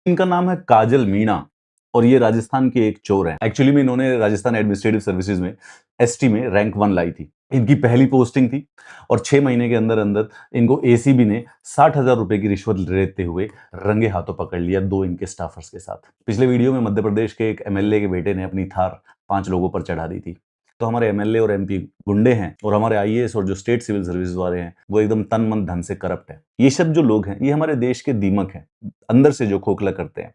इनका नाम है काजल मीणा और ये राजस्थान के एक चोर हैं। एक्चुअली में इन्होंने राजस्थान एडमिनिस्ट्रेटिव सर्विसेज में एसटी में रैंक 1 लाई थी। इनकी पहली पोस्टिंग थी और 6 महीने के अंदर अंदर इनको एसीबी ने 60,000 रुपए की रिश्वत लेते हुए रंगे हाथों पकड़ लिया 2 इनके स्टाफर्स के साथ। पिछले वीडियो में मध्य प्रदेश के एक एमएलए के बेटे ने अपनी थार 5 लोगों पर चढ़ा दी थी। तो हमारे एमएलए और एमपी गुंडे हैं और हमारे आईएएस और जो स्टेट सिविल सर्विस वाले हैं वो एकदम तन मन धन से करप्ट है। ये सब जो लोग हैं ये हमारे देश के दीमक हैं, अंदर से जो खोखला करते हैं।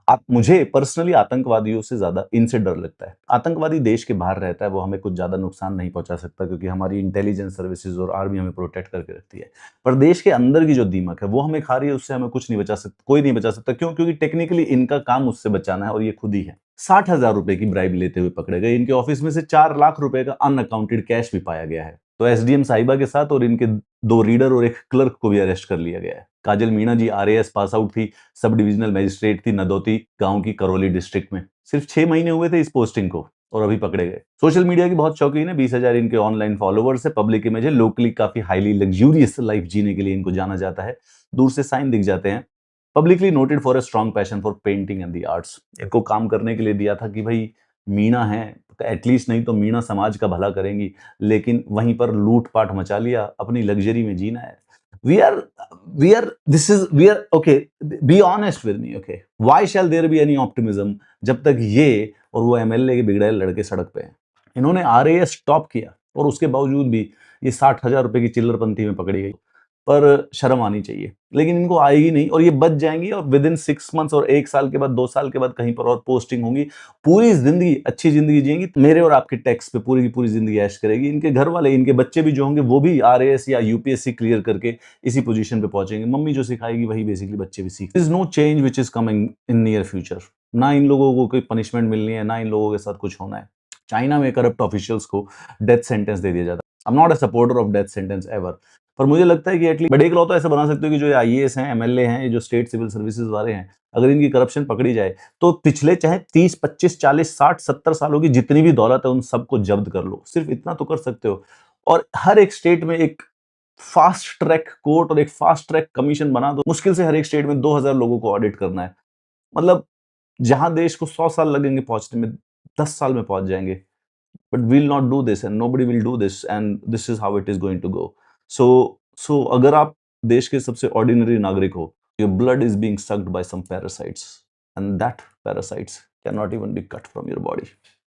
आप मुझे पर्सनली आतंकवादियों से ज्यादा इनसे डर लगता है। आतंकवादी देश के बाहर रहता है, वो हमें कुछ ज्यादा नुकसान नहीं पहुंचा सकता क्योंकि हमारी इंटेलिजेंस सर्विसेज और आर्मी हमें प्रोटेक्ट करके रखती है। पर देश के अंदर की जो दीमक है वो हमें खा रही है, उससे हमें कुछ नहीं बचा सकता, कोई नहीं बचा सकता। क्यों? क्योंकि टेक्निकली इनका काम उससे बचाना है और ये खुद ही है। 60,000 रुपए की ब्राइब लेते हुए पकड़े गए। इनके ऑफिस में से 4 लाख रुपए का अनअकाउंटेड कैश भी पाया गया है। तो एसडीएम साहिबा के साथ और इनके 2 रीडर और एक क्लर्क को भी अरेस्ट कर लिया गया है। काजल मीणा जी आरएएस पास आउट थी, सब डिविजनल मजिस्ट्रेट थी नदौती गांव की करौली डिस्ट्रिक्ट में। सिर्फ 6 महीने हुए थे इस पोस्टिंग को और अभी पकड़े गए। सोशल मीडिया की बहुत शौकीन है, 20,000 इनके ऑनलाइन फॉलोवर्स है, पब्लिक इमेज है, लोकली काफी हाईली लग्जूरियस लाइफ जीने के लिए इनको जाना जाता है। दूर से साइन दिख जाते हैं। Publicly noted for a strong passion for painting and the arts. इनको काम करने के लिए दिया था कि भाई मीणा है, एटलीस्ट नहीं तो मीणा समाज का भला करेंगी, लेकिन वहीं पर लूटपाट मचा लिया, अपनी लग्जरी में जीना है। we are okay, be honest with me, okay, why shall there be any optimism जब तक ये और वो एमएलए के बिगड़े लड़के सड़क पे हैं। इन्होंने आरएएस टॉप किया और उसके बावजूद भी ये 60,000 रुपए की चिल्लरपंथी में पकड़ी गई। पर शर्म आनी चाहिए, लेकिन इनको आएगी नहीं और ये बच जाएंगी और विद इन 6 मंथ्स और 1 साल के बाद 2 साल के बाद कहीं पर और पोस्टिंग होंगी। पूरी जिंदगी अच्छी जिंदगी जिएंगी, मेरे और आपके टैक्स पे पूरी की पूरी जिंदगी ऐश करेगी। इनके घर वाले, इनके बच्चे भी जो होंगे वो भी आरएएस या यूपीएससी क्लियर करके इसी पोजीशन पे पहुंचेंगे। मम्मी जो सिखाएगी वही बेसिकली बच्चे भी सीख। Is no change which is coming in near future. ना इन लोगों को कोई पनिशमेंट मिलनी है, ना इन लोगों के साथ कुछ होना है। चाइना में करप्ट ऑफिशियल्स को डेथ सेंटेंस दे दिया जाता है। I am not a supporter of death sentence ever, पर मुझे लगता है कि एटलीस्ट बट एक लॉ तो ऐसा बना सकते हो कि जो आईएएस हैं, एमएलए हैं, ये जो स्टेट सिविल सर्विसेज वाले हैं, अगर इनकी करप्शन पकड़ी जाए तो पिछले चाहे 30, 25, 40, 60, 70 सालों की जितनी भी दौलत है उन सबको जब्त कर लो। सिर्फ इतना तो कर सकते हो। और हर एक स्टेट में एक फास्ट ट्रैक कोर्ट और एक फास्ट ट्रैक कमीशन बना दो। मुश्किल से हर एक स्टेट में 2,000 लोगों को ऑडिट करना है। मतलब जहां देश को 100 साल लगेंगे पहुंचने में, 10 साल में पहुंच जाएंगे। but we'll not do this and nobody will do this and this is how it is going to go. So अगर आप देश के सबसे ordinary नागरिक हो, your blood is being sucked by some parasites and that parasites cannot even be cut from your body.